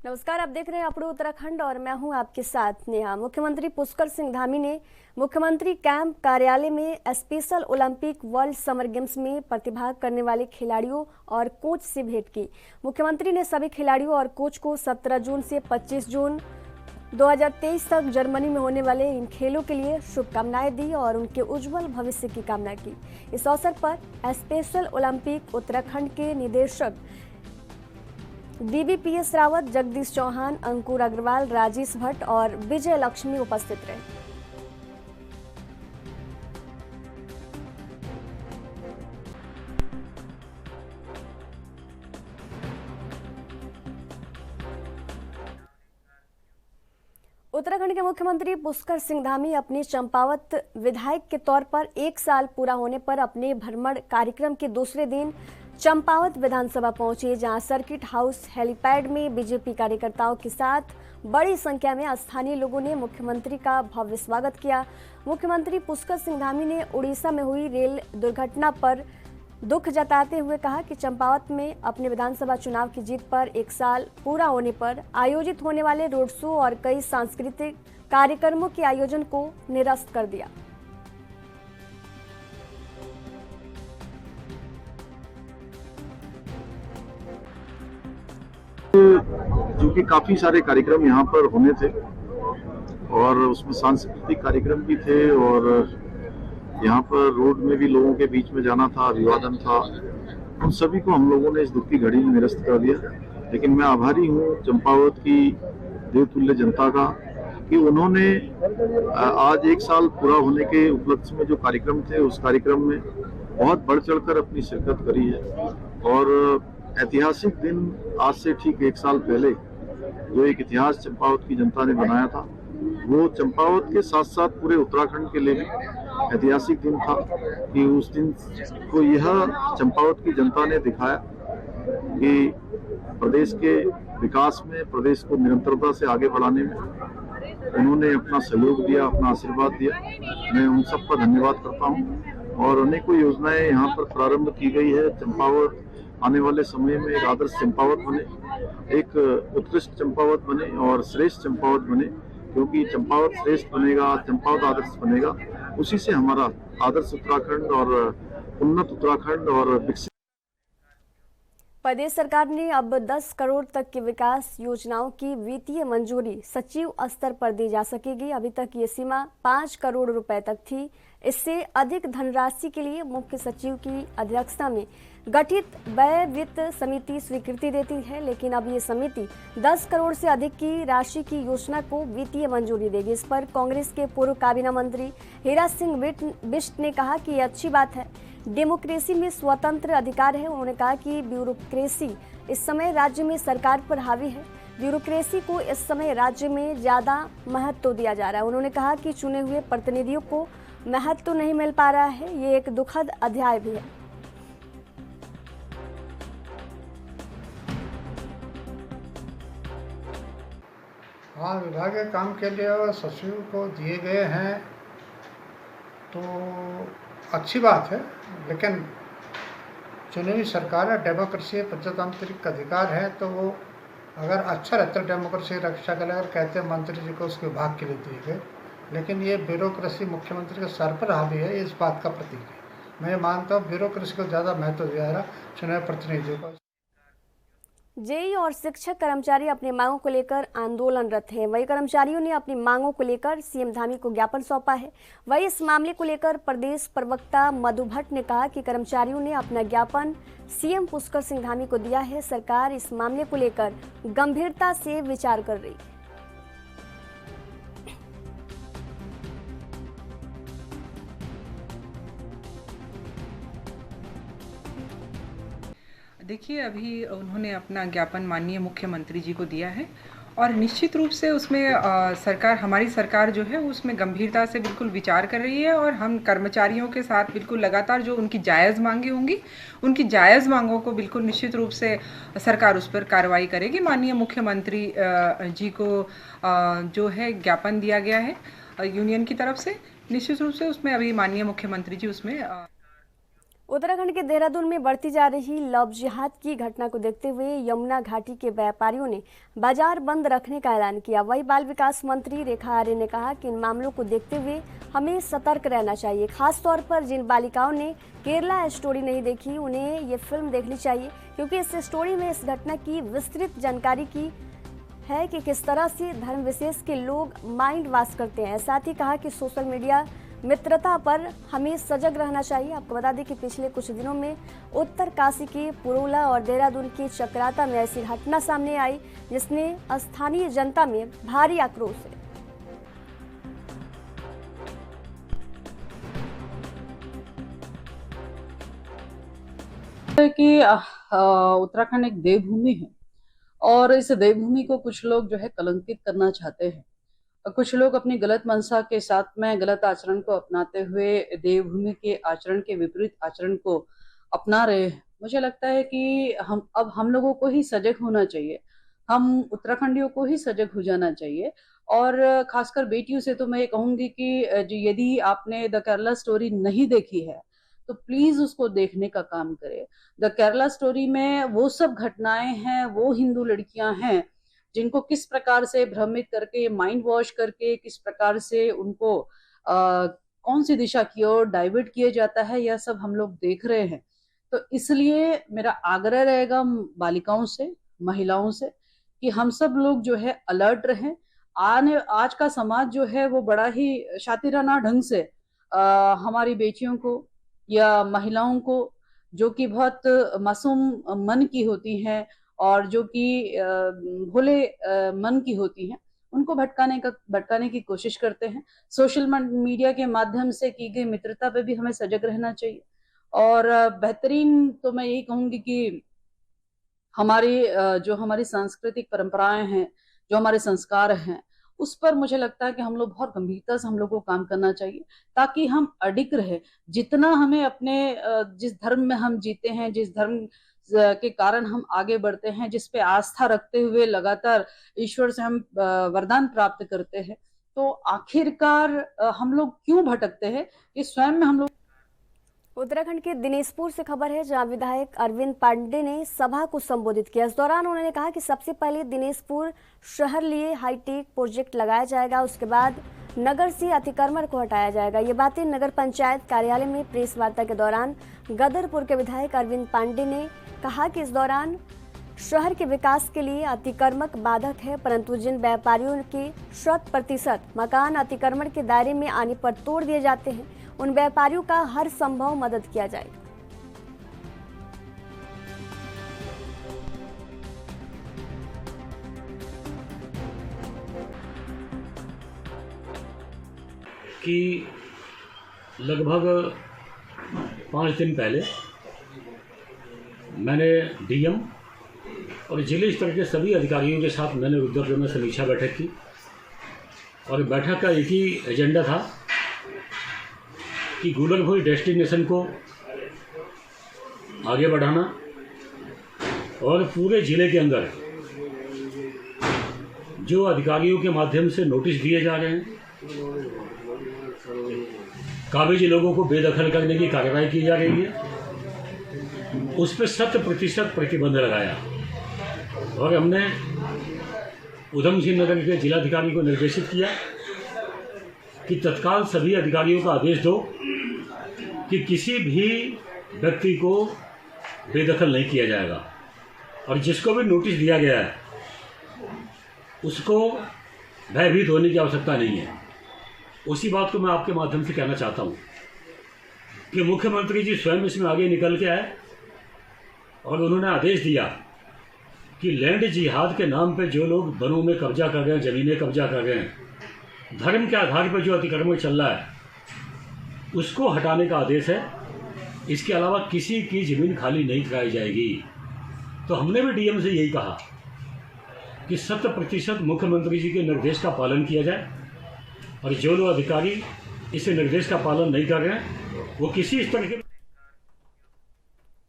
नमस्कार, आप देख रहे हैं अपना उत्तराखंड और मैं हूं आपके साथ नेहा। मुख्यमंत्री पुष्कर सिंह धामी ने मुख्यमंत्री कैंप कार्यालय में special Olympic world summer games में प्रतिभाग करने वाले खिलाड़ियों और कोच से भेंट की। मुख्यमंत्री ने सभी खिलाड़ियों और कोच को 17 जून से 25 जून 2023 तक जर्मनी में होने वाले इन खेलों के लिए शुभकामनाएं दी और उनके उज्जवल भविष्य की कामना की। इस अवसर पर स्पेशल ओलंपिक उत्तराखंड के निदेशक DVPS रावत, जगदीश चौहान, अंकुर अग्रवाल, राजेश भट्ट और विजय लक्ष्मी उपस्थित रहे। उत्तराखंड के मुख्यमंत्री पुष्कर सिंह धामी अपने चंपावत विधायक के तौर पर 1 साल पूरा होने पर अपने भ्रमण कार्यक्रम के दूसरे दिन चंपावत विधानसभा पहुंचे, जहां सर्किट हाउस हेलीपैड में बीजेपी कार्यकर्ताओं के साथ बड़ी संख्या में स्थानीय लोगों ने मुख्यमंत्री का भव्य स्वागत किया। मुख्यमंत्री पुष्कर सिंह धामी ने उड़ीसा में हुई रेल दुर्घटना पर दुख जताते हुए कहा कि चंपावत में अपने विधानसभा चुनाव की जीत पर 1 साल पूरा होने पर आयोजित होने वाले रोड शो और कई सांस्कृतिक कार्यक्रमों के आयोजन को निरस्त कर दिया। जो कि काफी सारे कार्यक्रम यहाँ पर होने थे और उसमें सांस्कृतिक कार्यक्रम भी थे और यहाँ पर रोड में भी लोगों के बीच में जाना था, अभिवादन था। उन सभी को हम लोगों ने इस दुख की घड़ी में निरस्त कर दिया। लेकिन मैं आभारी हूँ चंपावत की देवतुल्य जनता का कि उन्होंने आज 1 साल पूरा होने के उपलक्ष्य में जो कार्यक्रम थे उस कार्यक्रम में बहुत बढ़ चढ़कर अपनी शिरकत करी है। और ऐतिहासिक दिन आज से ठीक 1 साल पहले जो एक इतिहास चंपावत की जनता ने बनाया था, वो चंपावत के साथ साथ पूरे उत्तराखंड के लिए भी ऐतिहासिक दिन था कि उस दिन को यह चंपावत की जनता ने दिखाया कि प्रदेश के विकास में, प्रदेश को निरंतरता से आगे बढ़ाने में उन्होंने अपना सहयोग दिया, अपना आशीर्वाद दिया। मैं उन सब का धन्यवाद करता हूँ और अनेकों योजनाएं यहाँ पर प्रारंभ की गई है। चंपावत आने वाले समय में एक आदर्श चंपावत बने, एक उत्कृष्ट चंपावत बने और श्रेष्ठ चंपावत बने, क्योंकि चंपावत श्रेष्ठ बनेगा, चंपावत आदर्श बनेगा, उसी से हमारा आदर्श उत्तराखंड और उन्नत उत्तराखंड और विकसित। प्रदेश सरकार ने अब 10 करोड़ तक की विकास योजनाओं की वित्तीय मंजूरी सचिव स्तर पर दी जा सकेगी। अभी तक ये सीमा 5 करोड़ रुपए तक थी। इससे अधिक धनराशि के लिए मुख्य सचिव की अध्यक्षता में गठित व्यय वित्त समिति स्वीकृति देती है, लेकिन अब ये समिति 10 करोड़ से अधिक की राशि की योजना को वित्तीय मंजूरी देगी। इस पर कांग्रेस के पूर्व काबीना मंत्री हीरा सिंह बिष्ट ने कहा कि ये अच्छी बात है, डेमोक्रेसी में स्वतंत्र अधिकार है। उन्होंने कहा कि ब्यूरोक्रेसी इस समय राज्य में सरकार पर हावी है, ब्यूरोक्रेसी को इस समय राज्य में ज़्यादा महत्व दिया जा रहा है। उन्होंने कहा कि चुने हुए प्रतिनिधियों को महत्व नहीं मिल पा रहा है, ये एक दुखद अध्याय भी है। हाँ, विभागीय काम के लिए सचिव को दिए गए हैं तो अच्छी बात है, लेकिन चुनी हुई सरकार है, डेमोक्रेसी प्रजातांत्रिक अधिकार है, तो वो अगर अच्छा रहता है डेमोक्रेसी रक्षा के लिए, अगर कहते हैं मंत्री जी को उसके विभाग के लिए दिए गए, लेकिन ये ब्यूरोक्रेसी मुख्यमंत्री के सर पर हावी है, इस बात का प्रतीक है। मैं मानता हूँ ब्यूरोक्रेसी को ज़्यादा महत्व दिया जा रहा चुने हुए प्रतिनिधियों को। जेई और शिक्षक कर्मचारी अपनी मांगों को लेकर आंदोलनरत हैं। वही कर्मचारियों ने अपनी मांगों को लेकर सीएम धामी को ज्ञापन सौंपा है। वही इस मामले को लेकर प्रदेश प्रवक्ता मधु भट्ट ने कहा कि कर्मचारियों ने अपना ज्ञापन सीएम पुष्कर सिंह धामी को दिया है। सरकार इस मामले को लेकर गंभीरता से विचार कर रही है। देखिए, अभी उन्होंने अपना ज्ञापन माननीय मुख्यमंत्री जी को दिया है और निश्चित रूप से उसमें सरकार, हमारी सरकार जो है उसमें गंभीरता से बिल्कुल विचार कर रही है और हम कर्मचारियों के साथ बिल्कुल लगातार जो उनकी जायज़ मांगे होंगी, उनकी जायज़ मांगों को बिल्कुल निश्चित रूप से सरकार उस पर कार्रवाई करेगी। माननीय मुख्यमंत्री जी को जो है ज्ञापन दिया गया है यूनियन की तरफ से, निश्चित रूप से उसमें अभी माननीय मुख्यमंत्री जी उसमें उत्तराखंड के देहरादून में बढ़ती जा रही लव जिहाद की घटना को देखते हुए यमुना घाटी के व्यापारियों ने बाजार बंद रखने का ऐलान किया। वहीं बाल विकास मंत्री रेखा आर्य ने कहा कि इन मामलों को देखते हुए हमें सतर्क रहना चाहिए। खासतौर पर जिन बालिकाओं ने केरला स्टोरी नहीं देखी उन्हें ये फिल्म देखनी चाहिए, क्योंकि इस स्टोरी में इस घटना की विस्तृत जानकारी की है कि किस तरह से धर्म विशेष के लोग माइंड वॉश करते हैं। साथ ही कहा कि सोशल मीडिया मित्रता पर हमें सजग रहना चाहिए। आपको बता दें कि पिछले कुछ दिनों में उत्तरकाशी के पुरोला और देहरादून के चक्राता में ऐसी घटना सामने आई जिसने स्थानीय जनता में भारी आक्रोश है। कि उत्तराखंड एक देवभूमि है और इस देवभूमि को कुछ लोग जो है कलंकित करना चाहते हैं। कुछ लोग अपनी गलत मंशा के साथ में गलत आचरण को अपनाते हुए देवभूमि के आचरण के विपरीत आचरण को अपना रहे हैं। मुझे लगता है कि हम लोगों को ही सजग होना चाहिए, हम उत्तराखंडियों को ही सजग हो जाना चाहिए। और खासकर बेटियों से तो मैं ये कहूंगी कि यदि आपने द केरला स्टोरी नहीं देखी है तो प्लीज उसको देखने का काम करें। द केरला स्टोरी में वो सब घटनाएं हैं, वो हिंदू लड़कियां हैं जिनको किस प्रकार से भ्रमित करके, माइंड वॉश करके, किस प्रकार से उनको कौन सी दिशा की ओर डाइवर्ट किया जाता है, यह सब हम लोग देख रहे हैं। तो इसलिए मेरा आग्रह रहेगा बालिकाओं से, महिलाओं से कि हम सब लोग जो है अलर्ट रहें। आज का समाज जो है वो बड़ा ही शातिराना ढंग से हमारी बेटियों को या महिलाओं को, जो कि बहुत मासूम मन की होती हैं और जो कि भोले मन की होती हैं, उनको भटकाने की कोशिश करते हैं। सोशल मीडिया के माध्यम से की गई मित्रता पे भी हमें सजग रहना चाहिए। और बेहतरीन तो मैं यही कहूंगी कि हमारी सांस्कृतिक परंपराएं हैं, जो हमारे संस्कार हैं, उस पर मुझे लगता है कि हम लोग बहुत गंभीरता से हम लोग को काम करना चाहिए, ताकि हम अडिग रहे। जितना हमें अपने जिस धर्म में हम जीते हैं, जिस धर्म के कारण हम आगे बढ़ते हैं, जिस पे आस्था रखते हुए लगातार ईश्वर से हम वरदान प्राप्त करते हैं, तो आखिरकार हम लोग क्यों भटकते हैं, ये स्वयं में हम लोग। उत्तराखंड के दिनेशपुर से खबर है, जहां विधायक अरविंद पांडे ने सभा को संबोधित किया। इस दौरान उन्होंने कहा कि सबसे पहले दिनेशपुर शहर लिए हाईटेक प्रोजेक्ट लगाया जाएगा, उसके बाद नगर से अतिक्रमण को हटाया जाएगा। ये बातें नगर पंचायत कार्यालय में प्रेस वार्ता के दौरान गदरपुर के विधायक अरविंद पांडे ने कहा कि इस दौरान शहर के विकास के लिए अतिक्रमण बाधक है, परंतु जिन व्यापारियों के 100% मकान अतिक्रमण के दायरे में आने पर तोड़ दिए जाते हैं, उन व्यापारियों का हर संभव मदद किया जाएगा। कि लगभग 5 दिन पहले मैंने डीएम और जिले स्तर के सभी अधिकारियों के साथ मैंने रुद्रपुर में समीक्षा बैठक की, और बैठक का एक ही एजेंडा था कि गूगलपुर डेस्टिनेशन को आगे बढ़ाना और पूरे ज़िले के अंदर जो अधिकारियों के माध्यम से नोटिस दिए जा रहे हैं, काबिज लोगों को बेदखल करने की कार्रवाई की जा रही है, उस पर 100% प्रतिबंध लगाया। और हमने उधम सिंह नगर के जिलाधिकारी को निर्देशित किया कि तत्काल सभी अधिकारियों का आदेश दो कि किसी भी व्यक्ति को बेदखल नहीं किया जाएगा, और जिसको भी नोटिस दिया गया है उसको भयभीत होने की आवश्यकता नहीं है। उसी बात को मैं आपके माध्यम से कहना चाहता हूँ कि मुख्यमंत्री जी स्वयं इसमें आगे निकल के आए और उन्होंने आदेश दिया कि लैंड जिहाद के नाम पे जो लोग वनों में कब्जा कर रहे हैं, ज़मीनें कब्जा कर रहे हैं, धर्म के आधार पर जो अतिक्रमण चल रहा है, उसको हटाने का आदेश है। इसके अलावा किसी की ज़मीन खाली नहीं कराई जाएगी। तो हमने भी डीएम से यही कहा कि 100% मुख्यमंत्री जी के निर्देश का पालन किया जाए, और जो लोग अधिकारी इस निर्देश का पालन नहीं कर रहे हैं वो किसी स्तर के।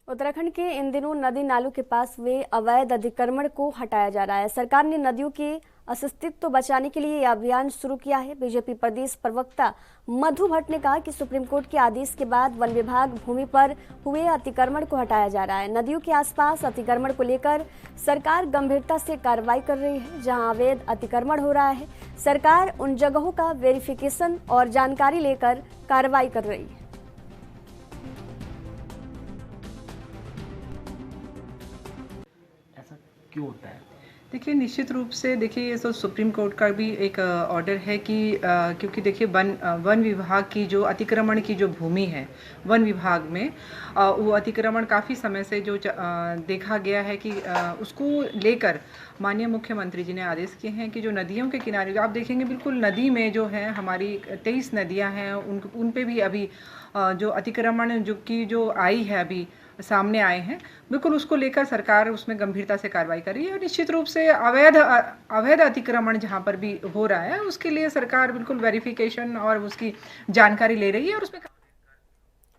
उत्तराखंड के इन दिनों नदी नालों के पास वे अवैध अतिक्रमण को हटाया जा रहा है। सरकार ने नदियों के अस्तित्व बचाने के लिए यह अभियान शुरू किया है। बीजेपी प्रदेश प्रवक्ता मधु भट्ट ने कहा कि सुप्रीम कोर्ट के आदेश के बाद वन विभाग भूमि पर हुए अतिक्रमण को हटाया जा रहा है। नदियों के आसपास अतिक्रमण को लेकर सरकार गंभीरता से कार्रवाई कर रही है। जहां अवैध अतिक्रमण हो रहा है, सरकार उन जगहों का वेरिफिकेशन और जानकारी लेकर कार्रवाई कर रही है। ऐसा क्यों होता है? देखिए, निश्चित रूप से देखिए ये तो सुप्रीम कोर्ट का भी एक ऑर्डर है कि क्योंकि देखिए वन विभाग की जो अतिक्रमण की जो भूमि है वन विभाग में वो अतिक्रमण काफ़ी समय से जो देखा गया है कि उसको लेकर माननीय मुख्यमंत्री जी ने आदेश किए हैं कि जो नदियों के किनारे आप देखेंगे बिल्कुल नदी में जो है हमारी 23 नदियां हैं उन पे भी अभी जो अतिक्रमण जो आई है अभी सामने आए हैं, बिल्कुल उसको लेकर सरकार उसमें गंभीरता से कार्रवाई कर रही है। और निश्चित रूप से अवैध अतिक्रमण जहां पर भी हो रहा है उसके लिए सरकार बिल्कुल वेरिफिकेशन और उसकी जानकारी ले रही है। और उसमें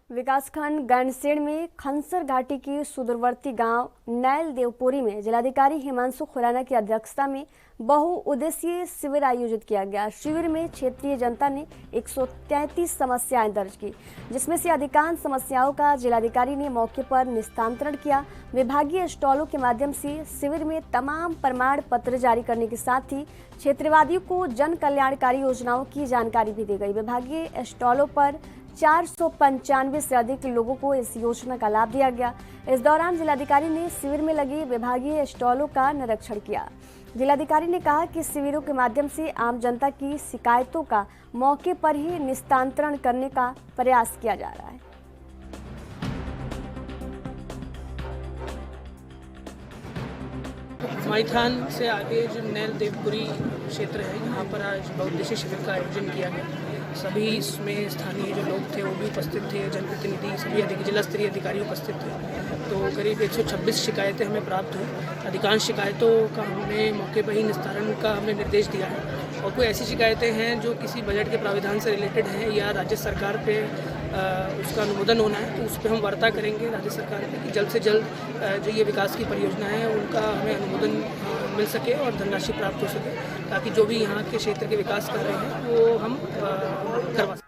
विकासखंड गैंडसेन में खनसर घाटी की सुदूरवर्ती गांव नैल देवपुरी में जिलाधिकारी हिमांशु खुराना की अध्यक्षता में बहुउद्देशीय शिविर आयोजित किया गया। शिविर में क्षेत्रीय जनता ने 133 समस्याएं दर्ज की, जिसमें से अधिकांश समस्याओं का जिलाधिकारी ने मौके पर निस्तारण किया। विभागीय स्टॉलों के माध्यम से शिविर में तमाम प्रमाण पत्र जारी करने के साथ ही क्षेत्रवादियों को जन कल्याणकारी योजनाओं की जानकारी भी दी गई। विभागीय स्टॉलों पर 495 से अधिक लोगों को इस योजना का लाभ दिया गया। इस दौरान जिलाधिकारी ने शिविर में लगी विभागीय स्टॉलों का निरीक्षण किया। जिलाधिकारी ने कहा कि शिविरों के माध्यम से आम जनता की शिकायतों का मौके पर ही निस्तारण करने का प्रयास किया जा रहा है। माइथान से आगे जो नैल देवपुरी क्षेत्र है, यहाँ पर आज बहुउद्देशीय शिविर का आयोजन किया गया। सभी इसमें स्थानीय जो लोग थे वो भी उपस्थित थे, जनप्रतिनिधि, सभी जिला स्तरीय अधिकारी उपस्थित थे। तो करीब 126 शिकायतें हमें प्राप्त हुई। अधिकांश शिकायतों का हमने मौके पर ही निस्तारण का हमें निर्देश दिया है। और कोई ऐसी शिकायतें हैं जो किसी बजट के प्राविधान से रिलेटेड हैं या राज्य सरकार पे उसका अनुमोदन होना है, तो उस पर हम वार्ता करेंगे राज्य सरकार पे कि जल्द से जल्द जो ये विकास की परियोजना है उनका हमें अनुमोदन मिल सके और धनराशि प्राप्त हो सके, ताकि जो भी यहाँ के क्षेत्र के विकास कार्य हैं वो हम करवा सकें।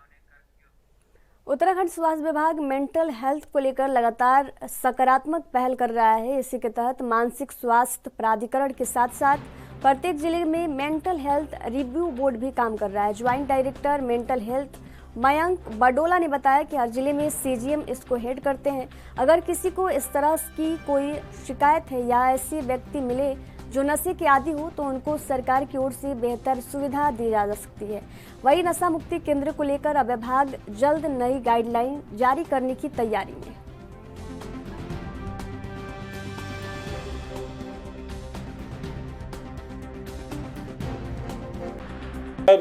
उत्तराखंड स्वास्थ्य विभाग मेंटल हेल्थ को लेकर लगातार सकारात्मक पहल कर रहा है। इसी के तहत मानसिक स्वास्थ्य प्राधिकरण के साथ साथ प्रत्येक जिले में मेंटल हेल्थ रिव्यू बोर्ड भी काम कर रहा है। Joint director mental health Mayank Badola ने बताया कि हर जिले में सीजीएम इसको हेड करते हैं। अगर किसी को इस तरह की कोई शिकायत है या ऐसी व्यक्ति मिले जो नशे के आदी हो तो उनको सरकार की ओर से बेहतर सुविधा दी जा सकती है। वही नशा मुक्ति केंद्र को लेकर अब विभाग जल्द नई गाइडलाइन जारी करने की तैयारी में।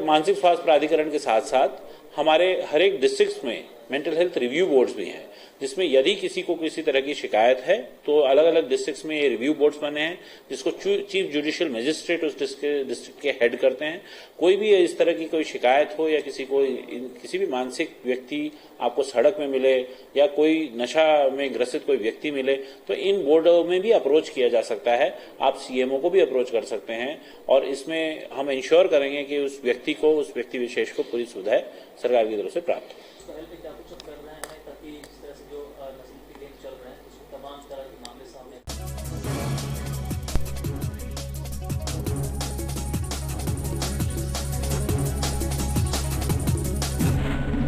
मानसिक स्वास्थ्य प्राधिकरण के साथ साथ हमारे हर एक डिस्ट्रिक्ट में मेंटल हेल्थ रिव्यू बोर्ड्स भी हैं, जिसमें यदि किसी को किसी तरह की शिकायत है तो अलग अलग डिस्ट्रिक्ट्स में ये रिव्यू बोर्ड्स बने हैं, जिसको चीफ जुडिशियल मजिस्ट्रेट उस डिस्ट्रिक्ट के हेड करते हैं। कोई भी इस तरह की कोई शिकायत हो या किसी भी मानसिक व्यक्ति आपको सड़क में मिले या कोई नशा में ग्रसित कोई व्यक्ति मिले तो इन बोर्डों में भी अप्रोच किया जा सकता है। आप सीएमओ को भी अप्रोच कर सकते हैं और इसमें हम इंश्योर करेंगे कि उस व्यक्ति विशेष को पूरी सुविधाएं सरकार की तरफ से प्राप्त हो।